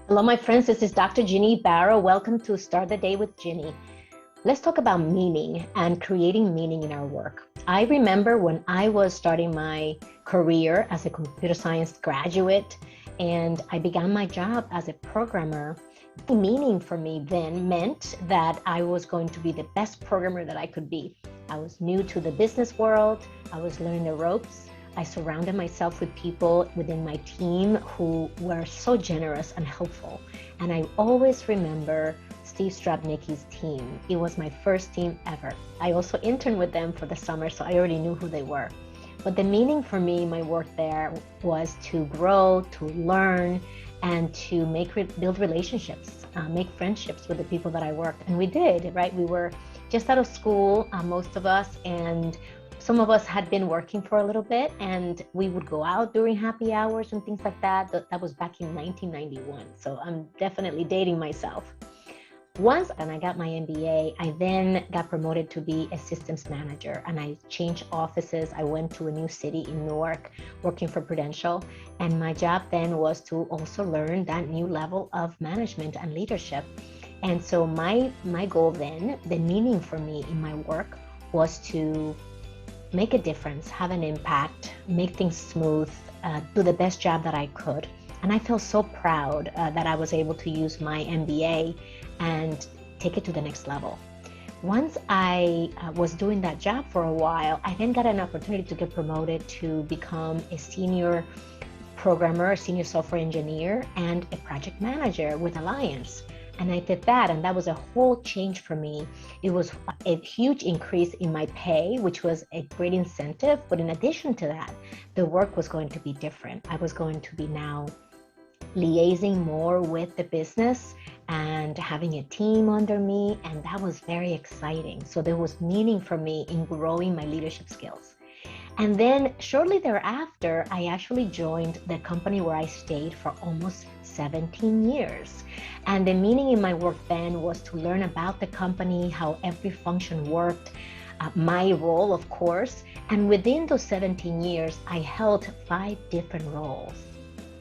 Hello, my friends. This is Dr. Ginny Barrow. Welcome to Start the Day with Ginny. Let's talk about meaning and creating meaning in our work. I remember when I was starting my career as a computer science graduate and I began my job as a programmer. Meaning for me then meant that I was going to be the best programmer that I could be. I was new to the business world. I was learning the ropes. I surrounded myself with people within my team who were so generous and helpful. And I always remember Steve Strapnicki's team. It was my first team ever. I also interned with them for the summer, so I already knew who they were. But the meaning for me, my work there, was to grow, to learn, and to build relationships, make friendships with the people that I worked. And we did, right? We were just out of school, most of us, and some of us had been working for a little bit, and we would go out during happy hours and things like that. That was back in 1991. So I'm definitely dating myself. Once I got my MBA, I then got promoted to be a systems manager, and I changed offices. I went to a new city in Newark, working for Prudential. And my job then was to also learn that new level of management and leadership. And so my goal then, the meaning for me in my work, was to make a difference, have an impact, make things smooth, do the best job that I could. And I feel so proud that I was able to use my MBA and take it to the next level. Once I was doing that job for a while, I then got an opportunity to get promoted to become a senior programmer, a senior software engineer, and a project manager with Alliance. And I did that, and that was a whole change for me. It was a huge increase in my pay, which was a great incentive. But in addition to that, the work was going to be different. I was going to be now liaising more with the business and having a team under me, and that was very exciting. So there was meaning for me in growing my leadership skills. And then shortly thereafter, I actually joined the company where I stayed for almost 17 years. And the meaning in my work then was to learn about the company, how every function worked, my role, of course. And within those 17 years, I held 5 different roles.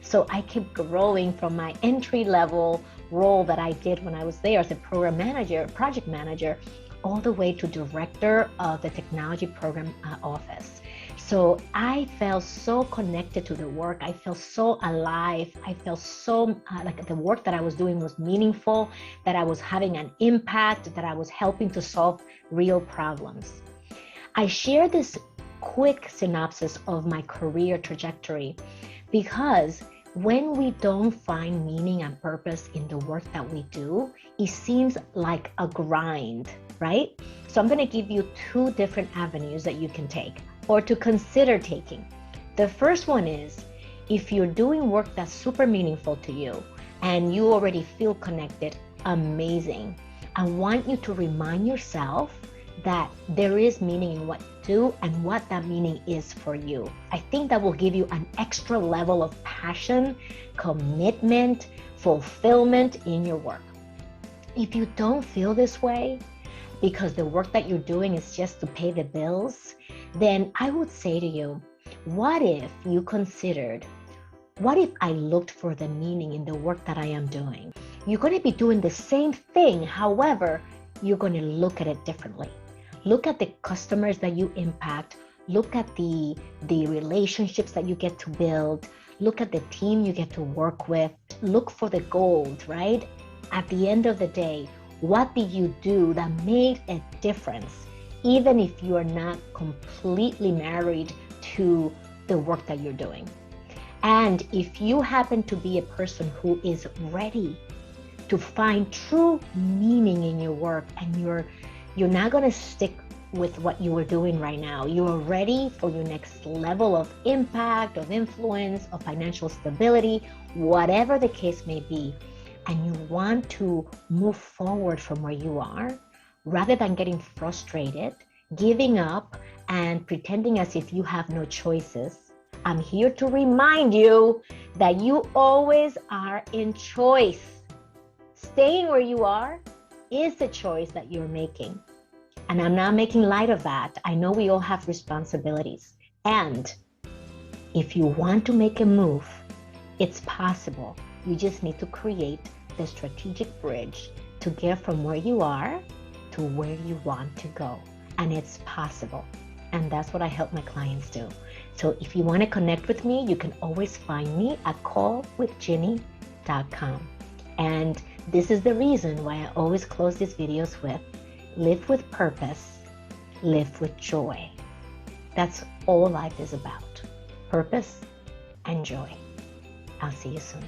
So I kept growing from my entry-level role that I did when I was there as a program manager, project manager, all the way to director of the technology program office. So I felt so connected to the work. I felt so alive. I felt so like the work that I was doing was meaningful, that I was having an impact, that I was helping to solve real problems. I share this quick synopsis of my career trajectory because when we don't find meaning and purpose in the work that we do, it seems like a grind, right? So I'm going to give you 2 different avenues that you can take or to consider taking. The first one is, if you're doing work that's super meaningful to you and you already feel connected, amazing. I want you to remind yourself that there is meaning in what you do and what that meaning is for you. I think that will give you an extra level of passion, commitment, fulfillment in your work. If you don't feel this way, because the work that you're doing is just to pay the bills, then I would say to you, what if you considered, what if I looked for the meaning in the work that I am doing? You're going to be doing the same thing. However, you're going to look at it differently. Look at the customers that you impact. Look at the relationships that you get to build. Look at the team you get to work with. Look for the gold, right? At the end of the day, what did you do that made a difference, even if you are not completely married to the work that you're doing? And if you happen to be a person who is ready to find true meaning in your work and you're not going to stick with what you are doing right now, you are ready for your next level of impact, of influence, of financial stability, whatever the case may be, and you want to move forward from where you are, rather than getting frustrated, giving up, and pretending as if you have no choices, I'm here to remind you that you always are in choice. Staying where you are is the choice that you're making. And I'm not making light of that. I know we all have responsibilities. And if you want to make a move, it's possible. You just need to create the strategic bridge to get from where you are to where you want to go. And it's possible. And that's what I help my clients do. So if you want to connect with me, you can always find me at callwithginny.com. And this is the reason why I always close these videos with, live with purpose, live with joy. That's all life is about. Purpose and joy. I'll see you soon.